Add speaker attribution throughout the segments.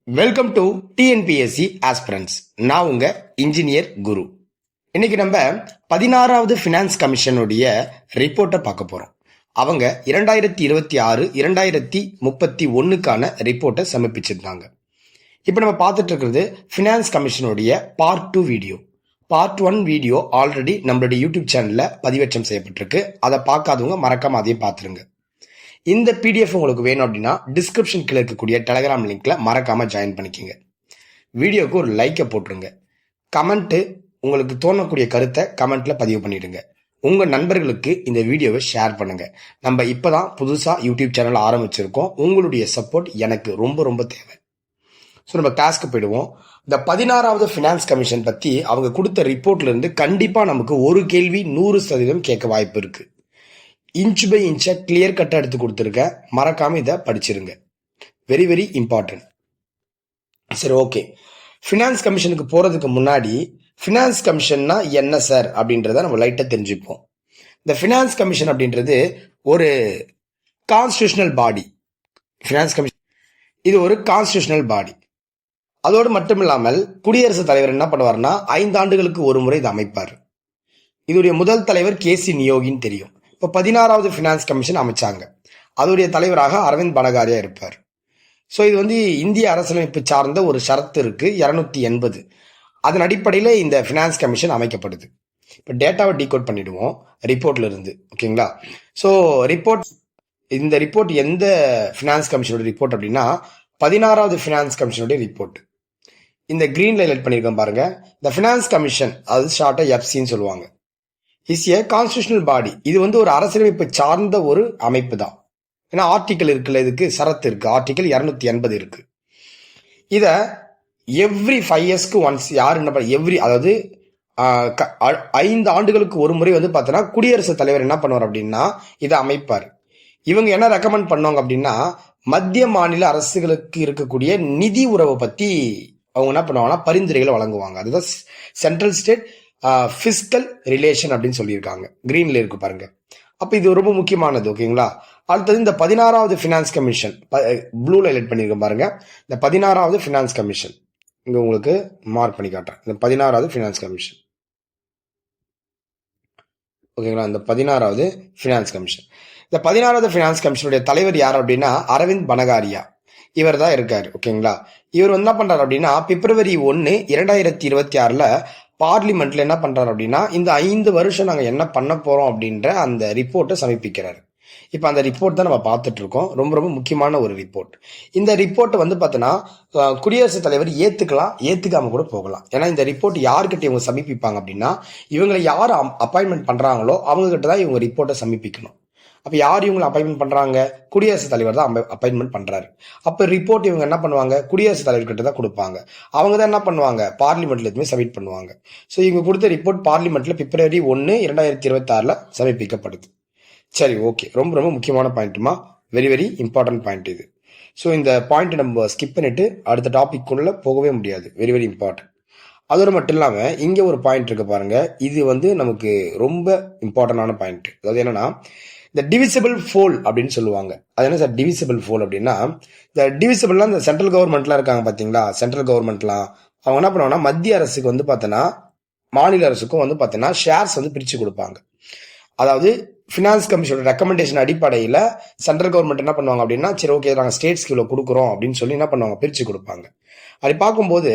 Speaker 1: Welcome to TNPSC aspirants. நான் உங்க engineer குரு. இன்னைக்கு நம்ம 16வது ஃபினான்ஸ் கமிஷனுடைய ரிப்போர்ட்டை பார்க்க போறோம். அவங்க 2026 2031க்கான ரிப்போர்ட்டை சமர்ப்பிச்சிருந்தாங்க. இப்போ நம்ம பார்த்துட்டு இருக்கிறது ஃபினான்ஸ் கமிஷனுடைய part 2 video. Part 1 video already நம்மளுடைய யூடியூப் சேனல்ல பதிவேற்றம் செய்யப்பட்டிருக்கு. அதை பார்க்காதவங்க மறக்காம அதையும் பார்த்துருங்க. இந்த பிடிஎஃப் உங்களுக்கு வேணும் அப்படின்னா டிஸ்கிரிப்ஷன் கீழே இருக்கக்கூடிய டெலகிராம் லிங்க்ல மறக்காம ஜாயின் பண்ணிக்கோங்க. வீடியோக்கு ஒரு லைக்கை போட்டுருங்க. கமெண்ட் உங்களுக்கு தோணக்கூடிய கருத்தை கமெண்ட்ல பதிவு பண்ணிடுங்க. உங்க நண்பர்களுக்கு இந்த வீடியோவை ஷேர் பண்ணுங்க. நம்ம இப்பதான் புதுசா யூடியூப் சேனல் ஆரம்பிச்சிருக்கோம். உங்களுடைய சப்போர்ட் எனக்கு ரொம்ப ரொம்ப தேவை. ஸோ நம்ம கிளாஸ்க்கு போயிடுவோம். இந்த 16வது ஃபினான்ஸ் கமிஷன் பத்தி அவங்க கொடுத்த ரிப்போர்ட்ல இருந்து கண்டிப்பா நமக்கு ஒரு கேள்வி 100% கேட்க வாய்ப்பு இருக்கு. இன்ச் பை இன்ச்சை கிளியர் கட்டா எடுத்து கொடுத்துருக்கேன். மறக்காம இதை படிச்சிருங்க. Very very important. சரி, ஓகே. ஃபினான்ஸ் கமிஷனுக்கு போறதுக்கு முன்னாடி ஃபினான்ஸ் கமிஷன்னா என்ன சார் அப்படின்றத நம்ம லைட்டா தெரிஞ்சுப்போம். இந்த ஃபினான்ஸ் கமிஷன் அப்படின்றது ஒரு கான்ஸ்டிடியூஷனல் பாடி. ஃபினான்ஸ் கமிஷன் இது ஒரு கான்ஸ்டிடியூஷனல் பாடி. அதோடு மட்டும் இல்லாமல் குடியரசுத் தலைவர் என்ன பண்ணுவார்னா 5 ஆண்டுகளுக்கு ஒரு முறை இதை அமைப்பார். இதோடைய முதல் தலைவர் கேசி நியோகின்னு தெரியும். இப்போ 16வது ஃபினான்ஸ் கமிஷன் அமைச்சாங்க. அதோடைய தலைவராக அரவிந்த் பனகாரியா இருப்பார். ஸோ இது இந்திய அரசியலமைப்பு சார்ந்த ஒரு ஷரத்து இருக்கு 280. அதன் அடிப்படையில் இந்த ஃபினான்ஸ் கமிஷன் அமைக்கப்படுது. இப்போ டேட்டாவை டீகோட் பண்ணிடுவோம் ரிப்போர்ட்ல இருந்து. ஓகேங்களா? ஸோ இந்த ரிப்போர்ட் எந்த ஃபினான்ஸ் கமிஷனோட ரிப்போர்ட் அப்படின்னா 16வது ஃபினான்ஸ் கமிஷனுடைய ரிப்போர்ட். இந்த கிரீன்ல ஹைலைட் பண்ணியிருக்கோம் பாருங்க. இந்த ஃபினான்ஸ் கமிஷன், அது ஷார்ட்டா எஃப்சின்னு சொல்லுவாங்க, இஸ் ஏ கான்ஸ்டிடியூஷனல் பாடி. இது ஒரு அரசியலமைப்பு சார்ந்த ஒரு அமைப்பு தான். ஏன்னா ஆர்டிக்கல் இருக்குல்ல, இதுக்கு சரத்து இருக்கு. ஆர்டிக்கல் 280 இருக்கு. இத எவ்ரி 5 இயர்ஸ்க்கு ஒன்ஸ் யார் என்ன அதாவது 5 ஆண்டுகளுக்கு ஒரு முறை பார்த்தோன்னா குடியரசுத் தலைவர் என்ன பண்ணுவார் அப்படின்னா இதை அமைப்பார். இவங்க என்ன ரெக்கமெண்ட் பண்ணுவாங்க அப்படின்னா மத்திய மாநில அரசுகளுக்கு இருக்கக்கூடிய நிதி உறவை பத்தி அவங்க என்ன பண்ணுவாங்கன்னா பரிந்துரைகளை வழங்குவாங்க. அதுதான் சென்ட்ரல் ஸ்டேட் பிஸ்கல் ரிலேஷன் அப்படின்னு சொல்லியிருக்காங்க. கிரீன்ல இருக்கு பாருங்க. அப்ப இது ரொம்ப முக்கியமானது. ஓகேங்களா? அடுத்தது இந்த 16வது ஃபினான்ஸ் கமிஷன் ப்ளூல ஹைலைட் பண்ணிருக்கோம் பாருங்க. இந்த 16வது ஃபினான்ஸ் கமிஷன் இங்க உங்களுக்கு மார்க் பண்ணி காட்டுறேன். இந்த 16வது ஃபினான்ஸ் கமிஷன். ஓகேங்களா? இந்த 16வது ஃபினான்ஸ் கமிஷன். இந்த 16வது ஃபினான்ஸ் கமிஷனுடைய தலைவர் யார் அப்படின்னா அரவிந்த் பனகாரியா. இவர் தான் இருக்காரு. ஓகேங்களா? இவர் என்ன பண்றாரு அப்படின்னா பிப்ரவரி 1 2026 பார்லிமெண்ட்ல என்ன பண்றாரு அப்படின்னா இந்த 5 வருஷம் நாங்க என்ன பண்ண போறோம் அப்படின்ற அந்த ரிப்போர்ட்டை சமர்ப்பிக்கிறாரு. இப்ப அந்த ரிப்போர்ட் தான் நம்ம பார்த்துட்டு இருக்கோம். ரொம்ப ரொம்ப முக்கியமான ஒரு ரிப்போர்ட். இந்த ரிப்போர்ட் பார்த்தோன்னா குடியரசுத் தலைவர் ஏத்துக்கலாம், ஏத்துக்காம கூட போகலாம். ஏன்னா இந்த ரிப்போர்ட் யாருக்கிட்ட இவங்க சமர்ப்பிப்பாங்க அப்படின்னா இவங்களை யார் அப்பாயின்மெண்ட் பண்றாங்களோ அவங்க கிட்ட தான் இவங்க ரிப்போர்ட்டை சமர்ப்பிக்கணும். அப்ப யார் இவங்களை அப்பாயின்மெண்ட் பண்றாங்க? குடியரசுத் தலைவர் தான் அப்பாயின்மெண்ட் பண்றாரு. அப்ப ரிப்போர்ட் இவங்க என்ன பண்ணுவாங்க? குடியரசுத் தலைவர் கிட்ட தான் கொடுப்பாங்க. அவங்க தான் என்ன பண்ணுவாங்க? பார்லிமெண்ட்ல எதுவுமே சப்மிட் பண்ணுவாங்க. ஸோ இவங்க கொடுத்த ரிப்போர்ட் பார்லிமெண்ட்ல பிப்ரவரி 1 2026 சமர்ப்பிக்கப்படுது. சரி, ஓகே. ரொம்ப ரொம்ப முக்கியமான பாயிண்ட்மா. வெரி வெரி இம்பார்ட்டன்ட் பாயிண்ட் இது. ஸோ இந்த பாயிண்ட் நம்ம ஸ்கிப் பண்ணிட்டு அடுத்த டாபிக் குள்ள போகவே முடியாது. Very very important. அதோட மட்டும் இல்லாம இங்க ஒரு பாயிண்ட் இருக்கு பாருங்க. இது நமக்கு ரொம்ப இம்பார்ட்டன்டான பாயிண்ட். அதாவது என்னன்னா இந்த டிவிசிபிள் ஃபோல் அப்படின்னு சொல்லுவாங்க. அது என்ன சார் டிவிசிபிள் ஃபோல் அப்படின்னா இந்த டிவிசிபிள்லாம் இந்த சென்ட்ரல் கவர்மெண்ட்லாம் இருக்காங்க பாத்தீங்களா? சென்ட்ரல் கவர்மெண்ட்லாம் அவங்க என்ன பண்ணுவாங்கன்னா மத்திய அரசுக்கு பார்த்தோன்னா மாநில அரசுக்கும் பார்த்தோன்னா ஷேர்ஸ் பிரிச்சு கொடுப்பாங்க. அதாவது ஃபினான்ஸ் கமிஷனோட ரெக்கமெண்டேஷன் அடிப்படையில் சென்ட்ரல் கவர்மெண்ட் என்ன பண்ணுவாங்க அப்படின்னா சரி, ஓகே, நாங்கள் ஸ்டேட்ஸ்க்கு இவ்வளோ கொடுக்குறோம் அப்படின்னு சொல்லி என்ன பண்ணுவாங்க? பிரிச்சு கொடுப்பாங்க. அப்படி பார்க்கும்போது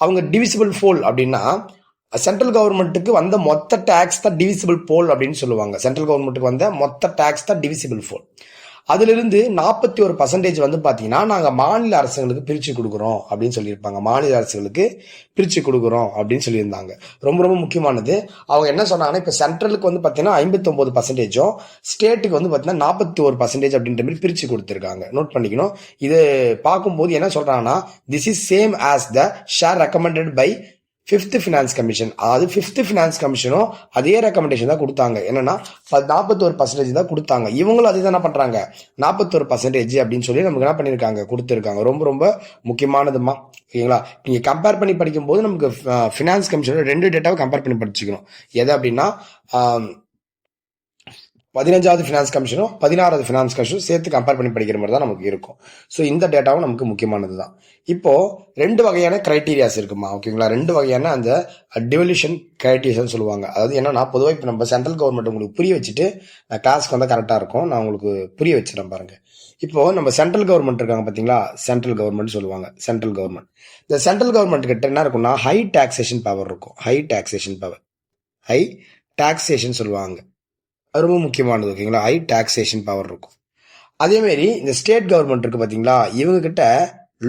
Speaker 1: அவங்க டிவிசிபிள் ஃபோல் அப்படின்னா சென்ட்ரல் கவர்மெண்ட்டுக்கு வந்த மொத்த டாக்ஸ் தான் டிவிசிபிள் போல் அப்படின்னு சொல்லுவாங்க. சென்ட்ரல் கவர்மெண்ட்டுக்கு வந்த மொத்த டாக்ஸ் தான் டிவிசிபிள் போல். அதுல இருந்து 41% பாத்தீங்கன்னா நாங்க மாநில அரசுகளுக்கு பிரிச்சு கொடுக்குறோம் அப்படின்னு சொல்லியிருப்பாங்க. மாநில அரசுகளுக்கு பிரிச்சு கொடுக்குறோம் அப்படின்னு சொல்லியிருந்தாங்க. ரொம்ப ரொம்ப முக்கியமானது. அவங்க என்ன சொன்னாங்கன்னா இப்ப சென்ட்ரலுக்கு பாத்தீங்கன்னா 59%, ஸ்டேட்டுக்கு பாத்தீங்கன்னா 41% அப்படின்ற மாதிரி பிரிச்சு கொடுத்திருக்காங்க. நோட் பண்ணிக்கணும். இது பார்க்கும்போது என்ன சொல்றாங்கன்னா this is same as the share recommended by 5th finance commission. அதாவது 5th ஃபினான்ஸ் கமிஷனும் அதே ரெக்கமெண்டேஷன் தான் கொடுத்தாங்க. என்னன்னா 41% தான் கொடுத்தாங்க. இவங்களும் அதே தான் என்ன பண்றாங்க? 41% அப்படின்னு சொல்லி நமக்கு என்ன பண்ணிருக்காங்க? கொடுத்துருக்காங்க. ரொம்ப ரொம்ப முக்கியமானதுமா. ஓகேங்களா? நீங்க கம்பேர் பண்ணி படிக்கும் போது நமக்கு ஃபினான்ஸ் கமிஷனோட 2 டேட்டாவை கம்பேர் பண்ணி படிச்சுக்கணும். எது அப்படின்னா 15வது ஃபினான்ஸ் கமிஷனும் 16வது ஃபினான்ஸ் கமிஷனும் சேர்த்து கம்பேர் பண்ணி படிக்கிற மாதிரி தான் நமக்கு இருக்கும். ஸோ இந்த டேட்டாவும் நமக்கு முக்கியமானது தான். இப்போ 2 வகையான கிரைட்டீரியாஸ் இருக்குமா, ஓகேங்களா? 2 வகையான அந்த டிவல்யூஷன் கிரைட்டீரியான்னு சொல்லுவாங்க. அதாவது என்னன்னா, பொதுவாக இப்போ நம்ம சென்ட்ரல் கவர்மெண்ட் உங்களுக்கு புரிய வச்சுட்டு நான் கிளாஸ்க்கு வந்தால் கரெக்டாக இருக்கும். நான் உங்களுக்கு புரிய வச்சுறேன் பாருங்க. இப்போ நம்ம சென்ட்ரல் கவர்மெண்ட் இருக்காங்க பார்த்தீங்களா, சென்ட்ரல் கவர்மெண்ட் சொல்லுவாங்க. சென்ட்ரல் கவர்மெண்ட், இந்த சென்ட்ரல் கவர்மெண்ட் கிட்ட என்ன இருக்கும்னா ஹை டாக்ஸேஷன் பவர் இருக்கும். High taxation power, high taxation சொல்லுவாங்க. அது ரொம்ப முக்கியமானது, ஓகேங்களா? ஹை டாக்ஸேஷன் பவர் இருக்கும். அதேமாரி இந்த ஸ்டேட் கவர்மெண்ட் இருக்கு பார்த்தீங்களா, இவங்க கிட்ட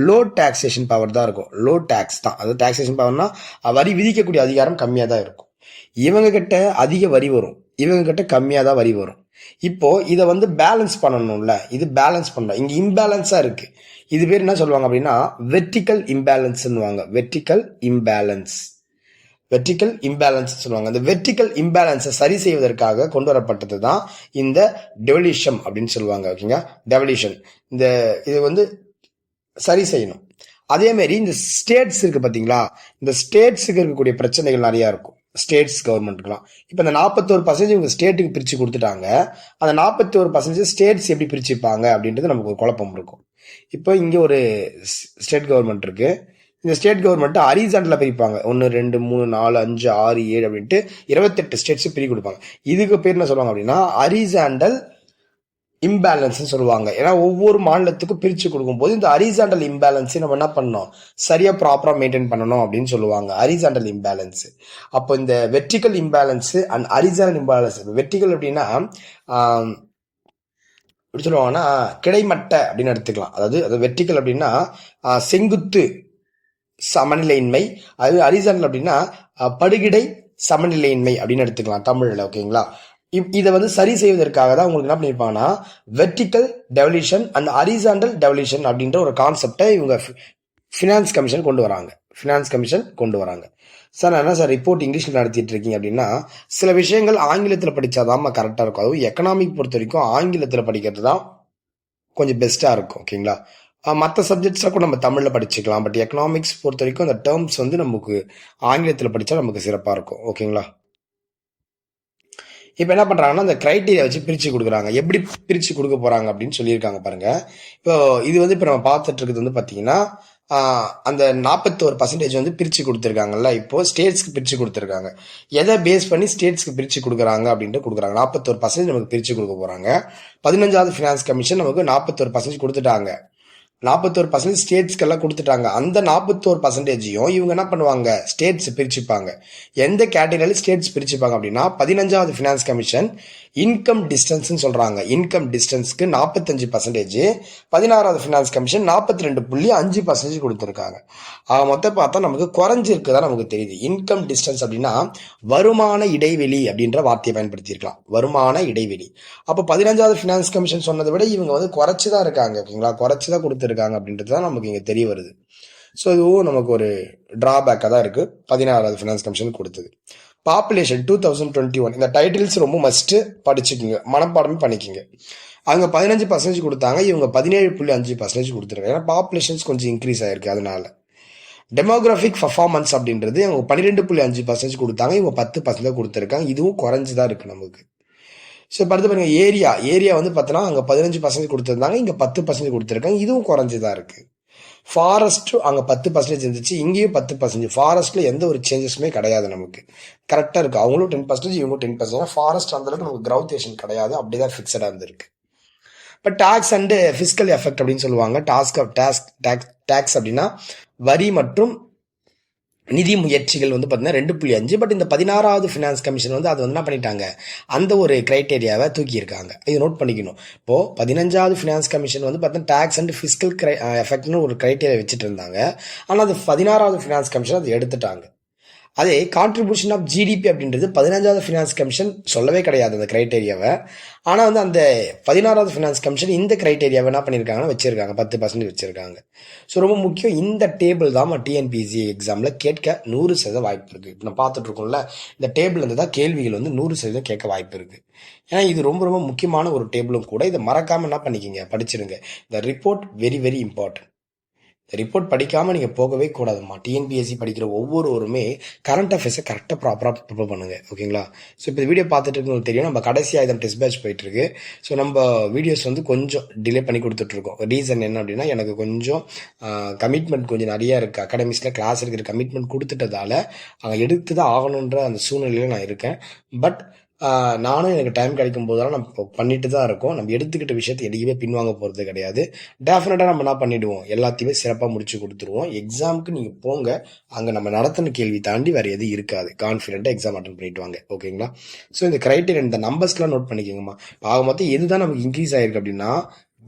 Speaker 1: லோ டாக்ஸேஷன் பவர் தான் இருக்கும். லோ டாக்ஸ் தான், அதாவது டாக்ஸேஷன் பவர்னா வரி விதிக்கக்கூடிய அதிகாரம் கம்மியாக தான் இருக்கும். இவங்க கிட்ட அதிக வரி வரும், இவங்க கிட்ட கம்மியாக தான் வரி வரும். இப்போ இதை வந்து பேலன்ஸ் பண்ணணும்ல, இது பேலன்ஸ் பண்ணணும். இங்க இம்பேலன்ஸா இருக்கு. இது பேர் என்ன சொல்லுவாங்க அப்படின்னா வெர்டிக்கல் இம்பேலன்ஸ்னுவாங்க. வெர்டிக்கல் இம்பேலன்ஸ், வெர்டிக்கல் இம்பேலன்ஸ் சொல்லுவாங்க. அந்த வெர்டிக்கல் இம்பேலன்ஸை சரி செய்வதற்காக கொண்டு வரப்பட்டது தான் இந்த டெவல்யூஷன் அப்படின்னு சொல்லுவாங்க, ஓகேங்க? டெவல்யூஷன், இந்த இது வந்து சரி செய்யணும். அதே மாதிரி இந்த ஸ்டேட்ஸ் இருக்கு பாத்தீங்களா, இந்த ஸ்டேட்ஸுக்கு இருக்கக்கூடிய பிரச்சனைகள் நிறைய இருக்கும். ஸ்டேட்ஸ் கவர்மெண்ட்டுக்கலாம் இப்போ இந்த 41% இவங்க ஸ்டேட்டுக்கு பிரித்து கொடுத்துட்டாங்க. அந்த 41% ஸ்டேட்ஸ் எப்படி பிரிச்சுப்பாங்க அப்படின்றது நமக்கு ஒரு குழப்பம் இருக்கும். இப்போ இங்கே ஒரு ஸ்டேட் கவர்மெண்ட் இருக்கு. இந்த ஸ்டேட் கவர்மெண்ட் ஹரிசாண்டலில் பிரிப்பாங்க. 1 2 3 4 5 6 7 அப்படின்ட்டு 28 ஸ்டேட்ஸ் பிரித்து கொடுப்பாங்க. இதுக்கு பேர் என்ன சொல்லுவாங்க அப்படின்னா ஹரிசாண்டல் இம்பேலன்ஸ் சொல்லுவாங்க. ஏன்னா ஒவ்வொரு மாநிலத்துக்கும் பிரித்து கொடுக்கும்போது இந்த ஹரிசாண்டல் இம்பேலன்ஸை நம்ம என்ன பண்ணணும், சரியா ப்ராப்பரா மெயின்டைன் பண்ணணும் அப்படின்னு சொல்லுவாங்க. Horizontal imbalance. அப்போ இந்த vertical imbalance and horizontal imbalance, vertical அப்படின்னா எப்படி சொல்லுவாங்கன்னா கிடைமட்ட அப்படின்னு எடுத்துக்கலாம். அதாவது வெர்டிக்கல் அப்படின்னா செங்குத்து சமநிலையின்மை, அது ஹரிசாண்டல் அப்படின்னா படுகிடை சமநிலையின்மை அப்படின்னு எடுத்துக்கலாம் தமிழ்ல, ஓகேங்களா? இதை வந்து சரி செய்வதற்காக தான் உங்களுக்கு என்ன பண்ணியிருப்பாங்கன்னா vertical devolution and horizontal devolution அப்படின்ற ஒரு கான்செப்டை இவங்க ஃபினான்ஸ் கமிஷன் கொண்டு வராங்க. ஃபினான்ஸ் கமிஷன் கொண்டு வராங்க. சார் நான் என்ன சார் ரிப்போர்ட் இங்கிலீஷில் நடத்திட்டு இருக்கீங்க அப்படின்னா, சில விஷயங்கள் ஆங்கிலத்தில் படித்தாதான் கரெக்டாக இருக்கும். அதுவும் எக்கனாமிக் பொறுத்த வரைக்கும் ஆங்கிலத்தில் படிக்கிறது தான் கொஞ்சம் பெஸ்ட்டாக இருக்கும், ஓகேங்களா? மற்ற சப்ஜெக்ட்ஸாக கூட நம்ம தமிழில் படிச்சுக்கலாம். பட் எக்கனாமிக்ஸ் பொறுத்த வரைக்கும் அந்த டேர்ம்ஸ் வந்து நமக்கு ஆங்கிலத்தில் படித்தா நமக்கு சிறப்பாக இருக்கும், ஓகேங்களா? இப்போ என்ன பண்ணுறாங்கன்னா அந்த கிரைட்டீரியா வச்சு பிரித்து கொடுக்குறாங்க. எப்படி பிரித்து கொடுக்க போகிறாங்க அப்படின்னு சொல்லியிருக்காங்க பாருங்க. இப்போ இது வந்து இப்போ நம்ம பார்த்துட்டு இருக்கிறது வந்து பார்த்தீங்கன்னா அந்த 41% வந்து பிரித்து கொடுத்துருக்காங்கல்ல. இப்போ ஸ்டேட்ஸ்க்கு பிரித்து கொடுத்துருக்காங்க. எதை பேஸ் பண்ணி ஸ்டேட்ஸ்க்கு பிரித்து கொடுக்குறாங்க அப்படின்ட்டு கொடுக்குறாங்க. 41% நமக்கு பிரித்து கொடுக்க போகிறாங்க. 15வது ஃபினான்ஸ் கமிஷன் நமக்கு 41% கொடுத்துட்டாங்க. 41% ஸ்டேட்ஸ்க்கெல்லாம் கொடுத்துட்டாங்க. அந்த 41%ஐயும் இவங்க என்ன பண்ணுவாங்க, ஸ்டேட்ஸ் பிரிச்சுப்பாங்க. எந்த கேட்டகரியில் ஸ்டேட்ஸ் பிரிச்சுப்பாங்க அப்படின்னா 15வது ஃபினான்ஸ் கமிஷன் இன்கம் டிஸ்டன்ஸ் சொல்றாங்க. இன்கம் டிஸ்டன்ஸ்க்கு 45%, 16வது ஃபினான்ஸ் கமிஷன் 42.5% கொடுத்துருக்காங்க. ஆக மொத்தம் பார்த்தா நமக்கு குறைஞ்சிருக்குதான் நமக்கு தெரியுது. இன்கம் டிஸ்டன்ஸ் அப்படின்னா வருமான இடைவெளி அப்படின்ற வார்த்தையை பயன்படுத்தியிருக்கலாம். வருமான இடைவெளி. அப்போ 15வது ஃபினான்ஸ் கமிஷன் சொன்னதை விட இவங்க வந்து குறைச்சுதான் இருக்காங்க, ஓகேங்களா? குறைச்சுதான் கொடுத்துருக்காங்க அப்படின்றது தான் நமக்கு இங்க தெரிய வருது. ஸோ இதுவும் நமக்கு ஒரு டிராபேக்காக தான் இருக்கு 16வது ஃபினான்ஸ் கமிஷன் கொடுத்தது. பாப்புலேஷன் 2021 இந்த டைட்டில்ஸ் ரொம்ப மஸ்ட் படிச்சுக்கிங்க, மனப்பாடமே பண்ணிக்கிங்க. அவங்க 15% கொடுத்தாங்க, இவங்க 17.5% கொடுத்துருக்காங்க. ஏன்னா பாப்புலேஷன்ஸ் கொஞ்சம் இன்க்ரீஸ் ஆயிருக்கு. அதனால டெமோகிராஃபிக் பர்ஃபார்மன்ஸ் அப்படின்றது அவங்க 12.5% கொடுத்தாங்க, இவங்க 10% கொடுத்துருக்காங்க. இதுவும் குறைஞ்சுதான் இருக்கு நமக்கு. ஸோ படுத்து பாருங்க, ஏரியா வந்து பார்த்தோன்னா அங்கே 15% கொடுத்துருந்தாங்க, இங்கே 10% கொடுத்துருக்காங்க. இதுவும் குறைஞ்சுதான் இருக்கு. ஃபாரஸ்ட் அங்கே 10% இருந்துச்சு, இங்கேயும் 10%. ஃபாரஸ்ட்ல எந்த ஒரு சேஞ்சஸுமே கிடையாது, நமக்கு கரெக்டாக இருக்கு. அவங்களும் 10%, இவங்களும் 10%. ஃபாரஸ்ட் அந்த அளவுக்கு நமக்கு கிரவுத்தேஷன் கிடையாது, அப்படிதான் ஃபிக்ஸடாக இருந்திருக்கு. But tax and fiscal effect அப்படின்னு சொல்லுவாங்க. டாக்ஸ் அப்படின்னா வரி மற்றும் நிதி முயற்சிகள் வந்து பார்த்தீங்கன்னா 2.5. பட் இந்த 16வது ஃபினான்ஸ் கமிஷன் வந்து அது வந்து என்ன பண்ணிட்டாங்க, அந்த ஒரு கிரைட்டேரியாவை தூக்கியிருக்காங்க. இது நோட் பண்ணிக்கணும். இப்போ 15வது ஃபினான்ஸ் கமிஷன் வந்து பார்த்தீங்கன்னா டாக்ஸ் அண்ட் ஃபிஸ்கல் எஃபெக்ட்னு ஒரு கிரைட்டேரியா வச்சுட்டு இருந்தாங்க. ஆனால் அது 16வது ஃபினான்ஸ் கமிஷன் அது எடுத்துட்டாங்க. அதே கான்ட்ரிபியூஷன் ஆஃப் ஜிடிபி அப்படின்றது 15வது ஃபினான்ஸ் கமிஷன் சொல்லவே கிடையாது அந்த கிரைட்டேரியாவை. ஆனால் வந்து அந்த 16வது ஃபினான்ஸ் கமிஷன் இந்த கிரைட்டேரியாவை என்ன பண்ணியிருக்காங்கன்னா வச்சிருக்காங்க, 10% வச்சிருக்காங்க. ஸோ ரொம்ப முக்கியம். இந்த டேபிள் தான் டிஎன்பிஎஸ்சி எக்ஸாமில் கேட்க 100% வாய்ப்பு இருக்குது. இப்போ நான் பார்த்துட்டு இருக்கோம்ல, இந்த டேபிள் இருந்து தான் கேள்விகள் வந்து 100% கேட்க வாய்ப்பு இருக்குது. ஏன்னா இது ரொம்ப ரொம்ப முக்கியமான ஒரு டேபிளும் கூட. இதை மறக்காமல் என்ன பண்ணிக்கிங்க, படிச்சிருங்க. இந்த report very very important. Report படிக்காம நீங்க போகவே கூடாதுமா. டிஎன்பிஎஸ்சி படிக்கிற ஒவ்வொருவருமே கரண்ட் அஃபேர்ஸை கரெக்டாக ப்ராப்பராக ப்ரிப்பேர் பண்ணுங்க. ஓகேங்களா? ஸோ இப்போ வீடியோ பார்த்துட்டு இருக்கவங்களுக்கு தெரியும், நம்ம கடைசி ஆயுதம் டெஸ்ட் பேட்ச் போயிட்டு இருக்கு. ஸோ நம்ம வீடியோஸ் வந்து கொஞ்சம் டிலே பண்ணி கொடுத்துட்டு இருக்கோம். ரீசன் என்ன அப்படின்னா, எனக்கு கொஞ்சம் கமிட்மெண்ட் கொஞ்சம் நிறைய இருக்கு. அகாடமிக்ஸ்ல கிளாஸ் இருக்கிற கமிட்மெண்ட் கொடுத்துட்டதால எடுத்து தான் ஆகணுன்ற அந்த சூழ்நிலையில நான் இருக்கேன். பட் நானும் எனக்கு டைம் கிடைக்கும் போதெல்லாம் நம்ம பண்ணிட்டு தான் இருக்கோம். நம்ம எடுத்துக்கிட்ட விஷயத்தை எதையுமே பின்வாங்க போகிறது கிடையாது. டெஃபினட்டாக நம்ம என்ன பண்ணிடுவோம், எல்லாத்தையுமே சிறப்பாக முடிச்சு கொடுத்துருவோம். எக்ஸாமுக்கு நீங்கள் போங்க, அங்கே நம்ம நடத்தின கேள்வி தாண்டி வேறு எதுவும் இருக்காது. கான்ஃபிடென்ட்டாக எக்ஸாம் அட்டன் பண்ணிட்டு வாங்க. ஓகேங்களா? ஸோ இந்த கிரைட்டீரியா, இந்த நம்பர்ஸ்லாம் நோட் பண்ணிக்கோங்கம்மா. ஆக மொத்தம் எதுதான் நமக்கு இன்க்ரீஸ் ஆயிருக்கு அப்படின்னா,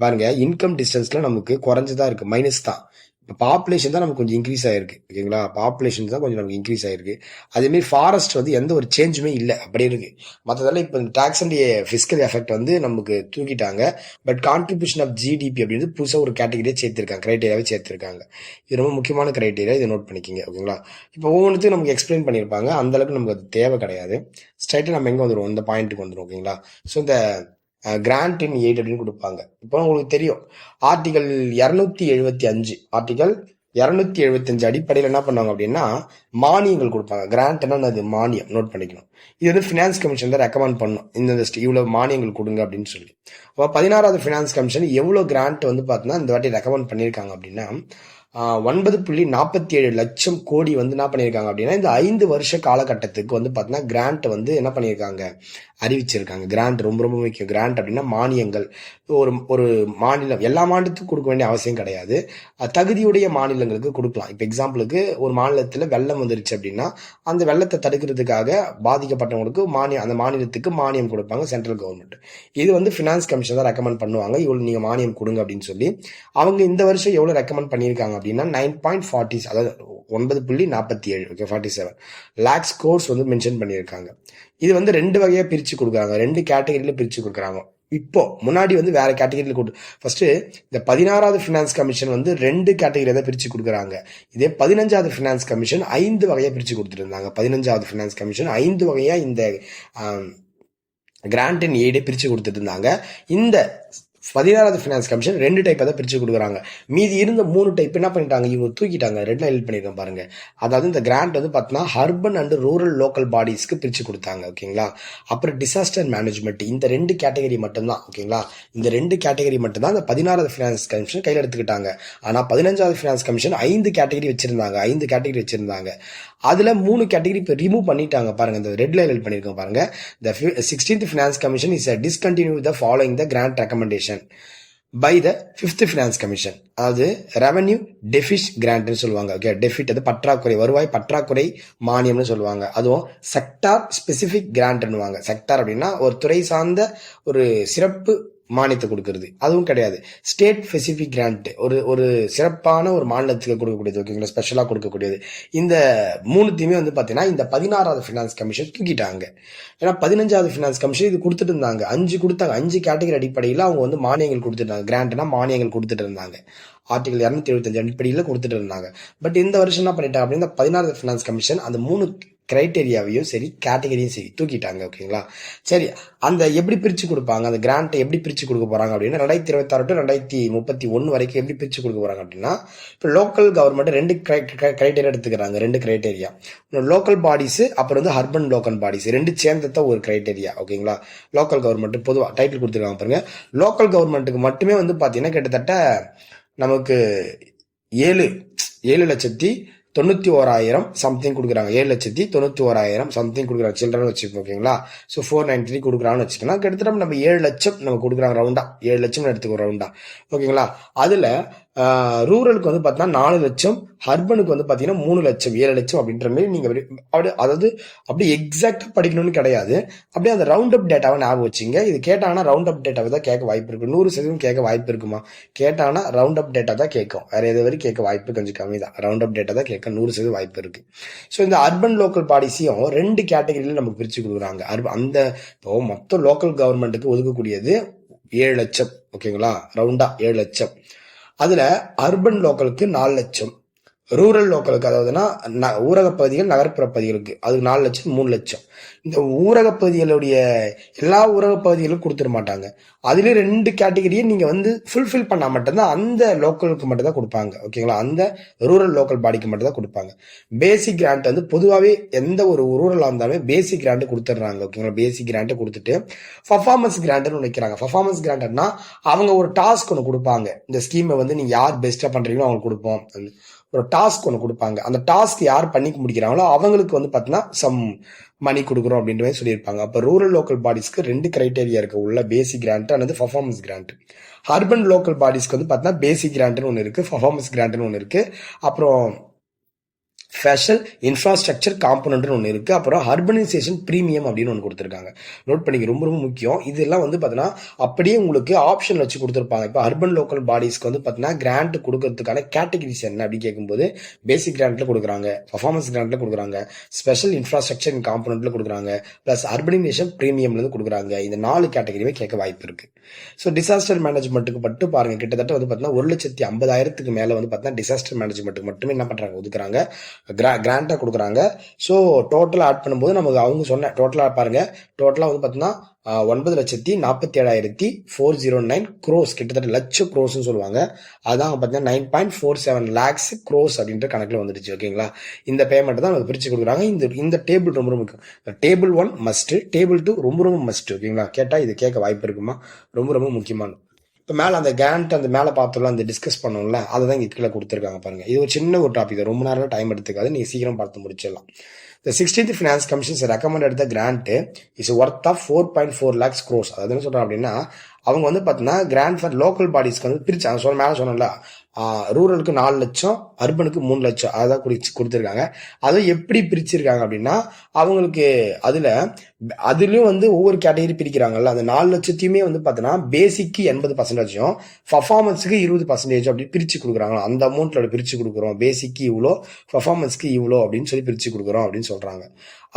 Speaker 1: பாருங்க, இன்கம் டிஸ்டன்ஸ்ல நமக்கு குறைஞ்சதா இருக்கு, மைனஸ் தான். இப்போ பாப்புலேஷன் தான் நமக்கு கொஞ்சம் இன்க்ரீஸ் ஆயிருக்கு. ஓகேங்களா? பாப்புலேஷன் தான் கொஞ்சம் நமக்கு இன்க்ரீஸ் ஆயிருக்கு. அதேமாரி ஃபாரஸ்ட் வந்து எந்த ஒரு சேஞ்சுமே இல்லை, அப்படியே இருக்கு. மற்றதெல்லாம் இப்போ டாக்ஸ் அண்ட் ஃபிஸ்கல் எஃபெக்ட் வந்து நமக்கு தூக்கிட்டாங்க. பட் கான்ட்ரிபியூஷன் ஆஃப் ஜிடிபி அப்படின்னு புதுசாக ஒரு கேட்டகரியே சேர்த்திருக்காங்க, கிரைட்டீரியாவே சேர்த்திருக்காங்க. இது ரொம்ப முக்கியமான கிரைட்டீரியா, இதை நோட் பண்ணிக்கிங்க. ஓகேங்களா? இப்போ ஒவ்வொன்றுத்தையும் நமக்கு எக்ஸ்பிளைன் பண்ணியிருப்பாங்க, அந்த அளவுக்கு நமக்கு அது தேவை கிடையாது. ஸ்ட்ரைட்டாக நம்ம எங்கே வந்துடுவோம், இந்த பாயிண்ட்டுக்கு வந்துடும். ஓகேங்களா? ஸோ இந்த கிராண்ட் இன் எய்ட் அப்படின்னு கொடுப்பாங்க. இப்போ உங்களுக்கு தெரியும், ஆர்டிகல் 275 ஆர்டிகல் 275 அடிப்படையில் என்ன பண்ணுவாங்க அப்படின்னா, மானியங்கள் கொடுப்பாங்க. கிராண்ட்னா அது மானியம், நோட் பண்ணிக்கணும். இது வந்து ஃபினான்ஸ் கமிஷன் தான் ரெக்கமெண்ட் பண்ணும், இந்த இவ்வளவு மானியங்கள் கொடுங்க அப்படின்னு சொல்லி. அப்போ 16வது ஃபினான்ஸ் கமிஷன் எவ்வளவு கிராண்ட் வந்து பார்த்தீங்கன்னா இந்த வாட்டி ரெக்கமெண்ட் பண்ணியிருக்காங்க அப்படின்னா, 9.47 லட்சம் கோடி வந்து என்ன பண்ணியிருக்காங்க அப்படின்னா, இந்த 5 வருஷ காலகட்டத்துக்கு வந்து பார்த்தீங்கன்னா கிராண்ட் வந்து என்ன பண்ணியிருக்காங்க, அறிவிச்சிருக்காங்க. கிராண்ட் ரொம்ப ரொம்ப முக்கியம். கிராண்ட் அப்படின்னா மானியங்கள். ஒரு மாநிலம் எல்லா மாநிலத்துக்கும் கொடுக்க வேண்டிய அவசியம் கிடையாது, தகுதியுடைய மாநிலங்களுக்கு கொடுக்கலாம். இப்போ எக்ஸாம்பிளுக்கு ஒரு மாநிலத்தில் வெள்ளம் வந்துருச்சு அப்படின்னா, அந்த வெள்ளத்தை தடுக்கிறதுக்காக பாதிக்கப்பட்டவங்களுக்கு அந்த மாநிலத்துக்கு மானியம் கொடுப்பாங்க சென்ட்ரல் கவர்மெண்ட். இது வந்து ஃபினான்ஸ் கமிஷன் தான் ரெக்கமெண்ட் பண்ணுவாங்க, இவ்வளோ நீங்கள் மானியம் கொடுங்க அப்படின்னு சொல்லி. அவங்க இந்த வருஷம் எவ்வளோ ரெக்கமெண்ட் பண்ணியிருக்காங்க அப்படின்னா 9.40, அதாவது 9.47, ஓகே, 47 லேக்ஸ் கோர்ஸ் வந்து மென்ஷன் பண்ணியிருக்காங்க. இது வந்து 2 வகையா பிரிச்சு கொடுக்குறாங்க, 2 கேட்டகரியில பிரிச்சு கொடுக்குறாங்க. இப்போ முன்னாடி வந்து வேற கேட்டகரியில ஃபர்ஸ்ட் இந்த 16வது ஃபினான்ஸ் கமிஷன் வந்து 2 கேட்டகரியில தான் பிரிச்சு கொடுக்குறாங்க. இதே 15வது ஃபினான்ஸ் கமிஷன் 5 வகையா பிரிச்சு கொடுத்துட்டு இருந்தாங்க. 15வது ஃபினான்ஸ் கமிஷன் 5 வகையா இந்த கிராண்ட் அண்ட் எய்டை பிரிச்சு கொடுத்துட்டு இருந்தாங்க. இந்த 16வது ஃபினான்ஸ் கமிஷன் 2 டைப்பை தான் பிரிச்சு கொடுக்குறாங்க. மீதி இருந்த 3 டைப் என்ன பண்ணிட்டாங்க, இவங்க தூக்கிட்டாங்க. 2 ஹெல்ப் பண்ணியிருக்கேன் பாருங்க. அதாவது இந்த கிராண்ட் வந்து பார்த்தீங்கன்னா அர்பன் அண்ட் ரூரல் லோக்கல் பாடிஸ்க்கு பிரிச்சு கொடுத்தாங்க. ஓகேங்களா? அப்புறம் டிசாஸ்டர் மேனேஜ்மெண்ட், இந்த 2 கேட்டகரி மட்டும்தான். ஓகேங்களா? இந்த 2 கேட்டகரி மட்டும்தான் இந்த 16வது ஃபினான்ஸ் கமிஷன் கையில் எடுத்துக்கிட்டாங்க. ஆனால் 15வது ஃபினான்ஸ் கமிஷன் 5 கேட்டகரி வச்சிருந்தாங்க. 5 கேட்டகரி வச்சிருந்தாங்க. அதுல 3 கேட்டகரி இப்போ ரிமூவ் பண்ணிட்டாங்க. பாருங்க, இந்த ரெட் லைன் பண்ணிருக்கோம் பாருங்க. The 16th Finance Commission is discontinued the following the grant recommendation by the 5th Finance Commission. அதாவது ரெவன்யூ டெபிட் கிராண்ட்னு சொல்லுவாங்க. ஓகே, டெபிட் அது பற்றாக்குறை, வருவாய் பற்றாக்குறை மானியம்னு சொல்லுவாங்க. அதுவும் செக்டார் ஸ்பெசிபிக் கிராண்ட்னுவாங்க. செக்டார் அப்படின்னா ஒரு துறை சார்ந்த ஒரு சிறப்பு மானியத்தை கொடுக்கறது, அதுவும் கிடையாது. ஸ்டேட் ஸ்பெசிபிக் கிராண்ட், ஒரு சிறப்பான ஒரு மாநிலத்துக்கு கொடுக்கக்கூடியது. ஓகேங்களா? ஸ்பெஷலா கொடுக்கக்கூடியது. இந்த 3த்தையுமே வந்து பாத்தீங்கன்னா இந்த 16வது ஃபினான்ஸ் கமிஷன் தூக்கிட்டாங்க. ஏன்னா 15வது ஃபினான்ஸ் கமிஷன் இது கொடுத்துட்டு இருந்தாங்க, 5 கொடுத்தாங்க. 5 கேட்டகரி அடிப்படையில் அவங்க வந்து மானியங்கள் கொடுத்துட்டாங்க. கிராண்ட்னா மானியங்கள் கொடுத்துட்டு இருந்தாங்க. ஆர்டிகல் 275 அடிப்படையில் கொடுத்துட்டு இருந்தாங்க. பட் இந்த வருஷம் என்ன பண்ணிட்டாங்க அப்படின்னா, 16வது ஃபினான்ஸ் கமிஷன் அந்த 3 கிரைட்டேரியாவையும் சரி கேட்டகரியும் சரி தூக்கிட்டாங்க. ஓகேங்களா? சரி, அந்த எப்படி பிரிச்சு கொடுப்பாங்க, அந்த கிராண்ட்டை எப்படி பிரிச்சு கொடுக்க போறாங்க அப்படின்னா 2026 டு 2031 வரைக்கும் எப்படி பிரிச்சு கொடுக்க போறாங்க அப்படின்னா, இப்போ லோக்கல் கவர்மெண்ட் 2 கிரைட்டேரியா எடுத்துக்கிறாங்க. 2 கிரைட்டேரியா, லோக்கல் பாடிஸ் அப்புறம் வந்து அர்பன் லோக்கல் பாடிஸ் 2 சேர்ந்தத ஒரு கிரைட்டேரியா. ஓகேங்களா? லோக்கல் கவர்மெண்ட் பொதுவாக டைட்டில் கொடுத்துருக்காங்க பாருங்க. லோக்கல் கவர்மெண்ட்டுக்கு மட்டுமே வந்து பாத்தீங்கன்னா கிட்டத்தட்ட நமக்கு 7,91,000 சம்திங் கொடுக்குறாங்க. 7,91,000 சம்திங் கொடுக்குறாங்க சில்ட்ரன் வச்சுக்கோங்க. ஓகேங்களா? ஸோ 493 கொடுக்குறாங்கன்னு வச்சுக்கலாம். கிட்டத்தட்ட நம்ம 7 லட்சம் நம்ம கொடுக்குறாங்க ரவுண்டா. 7 லட்சம் எடுத்துக்கோ ரவுண்டா. ஓகேங்களா? அதுல ரூரலுக்கு வந்து பார்த்தீங்கன்னா 4 லட்சம், அர்பனுக்கு வந்து பார்த்தீங்கன்னா 3 லட்சம், 7 லட்சம் அப்படின்ற மாதிரி நீங்க அதாவது அப்படியே எக்ஸாக்டா படிக்கணும்னு கிடையாது. அப்படியே அந்த ரவுண்ட் அப் டேட்டாவை ஞாபகம் வச்சுங்க. இது கேட்டாங்கன்னா ரவுண்ட் அப் டேட்டாவை தான் கேட்க வாய்ப்பு இருக்கு. 100% கேட்க வாய்ப்பு இருக்குமா? கேட்டாங்கன்னா ரவுண்ட் அப் டேட்டா தான் கேட்கும். வேற எது வரைக்கும் கேட்க வாய்ப்பு கொஞ்சம் கம்மி தான். ரவுண்ட் அப் டேட்டா தான் கேட்க 100% வாய்ப்பு இருக்கு. ஸோ இந்த அர்பன் லோக்கல் பாடிஸையும் 2 கேட்டகரியில நமக்கு பிரிச்சு கொடுக்குறாங்க. அந்த இப்போ மொத்தம் லோக்கல் கவர்மெண்ட்டுக்கு ஒதுக்கக்கூடியது 7 லட்சம். ஓகேங்களா? ரவுண்டா 7 லட்சம். அதுல அர்பன் லோக்கலுக்கு 4 லட்சம், ரூரல் லோக்கலுக்கு, அதாவதுன்னா ஊரக பகுதிகள், நகர்ப்புற பகுதிகளுக்கு அது 4 லட்சம் 3 லட்சம். இந்த ஊரக பகுதிகளுடைய எல்லா ஊரக பகுதிகளுக்கும் கொடுத்துட மாட்டாங்க. அதுல 2 கேட்டகரியை நீங்க வந்து ஃபுல்ஃபில் பண்ணா மட்டும்தான் அந்த லோக்கலுக்கு மட்டும் தான் கொடுப்பாங்க. ஓகேங்களா? அந்த ரூரல் லோக்கல் பாடிக்கு மட்டும் தான் கொடுப்பாங்க. பேசிக் கிராண்ட் வந்து பொதுவாகவே எந்த ஒரு ரூரலா இருந்தாலுமே பேசிக் கிராண்ட் கொடுத்துட்றாங்க. ஓகேங்களா? பேசிக் கிராண்ட் கொடுத்துட்டு பர்ஃபார்மன்ஸ் கிராண்ட்னு வைக்கிறாங்க. பர்ஃபார்மன்ஸ் கிராண்ட்னா அவங்க ஒரு டாஸ்க் ஒன்று கொடுப்பாங்க. இந்த ஸ்கீமை வந்து நீங்க யார் பெஸ்டா பண்றீங்களோ அவங்களுக்கு கொடுப்போம். ஒரு டாஸ்க் ஒன்று கொடுப்பாங்க. அந்த டாஸ்க் யார் பண்ணி முடிக்கிறாங்களோ அவங்களுக்கு வந்து பார்த்தீங்கன்னா சம் மணி கொடுக்குறோம் அப்படின்ற மாதிரி சொல்லியிருப்பாங்க. அப்போ ரூரல் லோக்கல் பாடிஸ்க்கு 2 கிரைட்டேரியா இருக்கு உள்ள, பேசிக் கிராண்ட் அல்லது பர்ஃபார்மன்ஸ் கிராண்ட். அர்பன் லோக்கல் பாடிஸ்க்கு வந்து பார்த்தீங்கன்னா பேசிக் கிராண்ட்னு ஒன்று இருக்கு, பர்ஃபார்மன்ஸ் கிராண்ட்னு ஒன்று இருக்கு, அப்புறம் ஸ்பெஷல் இன்ஃப்ராஸ்ட்ரக்சர் காம்பனன்ட்னு ஒன்று இருக்கு, அப்புறம் அர்பனைசேஷன் பிரீமியம் அப்படின்னு ஒன்று கொடுத்துருக்காங்க. நோட் பண்ணிக்க, ரொம்ப ரொம்ப முக்கியம். இதெல்லாம் வந்து பார்த்தீங்கன்னா அப்படியே உங்களுக்கு ஆப்ஷன் வச்சு கொடுத்துருப்பாங்க. இப்போ அர்பன் லோக்கல் பாடிஸ்க்கு வந்து பார்த்தீங்கன்னா கிராண்ட் கொடுக்கறதுக்கான கேட்டகரிஸ் என்ன அப்படின்னு கேட்கும்போது பேசிக் கிராண்ட்ல கொடுக்குறாங்க, பர்ஃபார்மன்ஸ் கிராண்ட்ல கொடுக்குறாங்க, ஸ்பெஷல் இன்ஃப்ராஸ்ட்ரக்சர் காம்பனன்ட்ல கொடுக்குறாங்க, பிளஸ் அர்பனைசேஷன் பிரீமியம்ல இருந்து கொடுக்குறாங்க. இந்த 4 கேட்டகரியுமே கேட்க வாய்ப்பு இருக்கு. ஸோ டிசாஸ்டர் மேனேஜ்மெண்ட்டுக்கு மட்டும் பாருங்க, கிட்டத்தட்ட வந்து பார்த்தீங்கன்னா 1,50,000க்கு மேல வந்து பார்த்தீங்கன்னா டிசாஸ்டர் மேனேஜ்மெண்ட்டுக்கு மட்டுமே என்ன பண்றாங்க, ஒதுக்குறாங்க, கிராண்டா கொடுக்குறாங்க. ஸோ டோட்டலா ஆட் பண்ணும்போது நமக்கு அவங்க சொன்ன டோட்டலா பாருங்க, டோட்டலா வந்து பார்த்தீங்கன்னா 9,47,409 crores, கிட்டத்தட்ட லட்ச க்ரோஸ் சொல்லுவாங்க. அதான் பார்த்தீங்கன்னா 9.47 lakhs crores அப்படின்ற கணக்கில் வந்துடுச்சு. ஓகேங்களா? இந்த பேமெண்ட் தான் நமக்கு பிரிச்சு கொடுக்குறாங்க. இந்த டேபிள் ரொம்ப ரொம்ப முக்கியம். டேபிள் 1 மஸ்ட், டேபிள் 2 ரொம்ப ரொம்ப மஸ்ட். ஓகேங்களா? கேட்டா இது கேட்க வாய்ப்பு இருக்குமா, ரொம்ப ரொம்ப முக்கியமானது. இப்போ மேலே அந்த கிராண்ட் அந்த மேலே பார்த்தோம்ல, அந்த டிஸ்கஸ் பண்ணோம்ல, அதை தான் இங்கே கீழே கொடுத்துருக்காங்க பாருங்க. இது ஒரு சின்ன ஒரு டாபிக், ரொம்ப நேரம் டைம் எடுத்துக்காது, நீங்கள் சீக்கிரம் பார்த்து முடிச்சிடலாம். The 16th Finance Commission recommended the grant is worth of 4.4 lakhs crores. அதாவது என்ன சொல்றாங்க அப்படின்னா, அவங்க வந்து பார்த்தீங்கன்னா கிராண்ட் ஃபார் லோக்கல் பாடிஸ்க்கு வந்து பிரிச்சாங்க. மேலே சொன்னோம்ல, ரூரலுக்கு 4 லட்சம், அர்பனுக்கு 3 லட்சம், அதான் கொடுத்துருக்காங்க. அதை எப்படி பிரிச்சிருக்காங்க அப்படின்னா, அவங்களுக்கு அதுலயும் வந்து ஒவ்வொரு கேட்டகரி பிரிக்கிறாங்கல்ல, அந்த 4 லட்சத்தையுமே வந்து பார்த்தீங்கன்னா பேசிக்கு 80%, பர்ஃபார்மன்ஸுக்கு 20% அப்படி பிரிச்சு கொடுக்குறாங்களா. அந்த அமௌண்ட்ல பிரிச்சு கொடுக்குறோம், பேசிக்கு இவ்வளோ, பர்ஃபார்மன்ஸ்க்கு இவ்வளோ அப்படின்னு சொல்லி பிரிச்சு கொடுக்குறோம் அப்படின்னு சொல்றாங்க.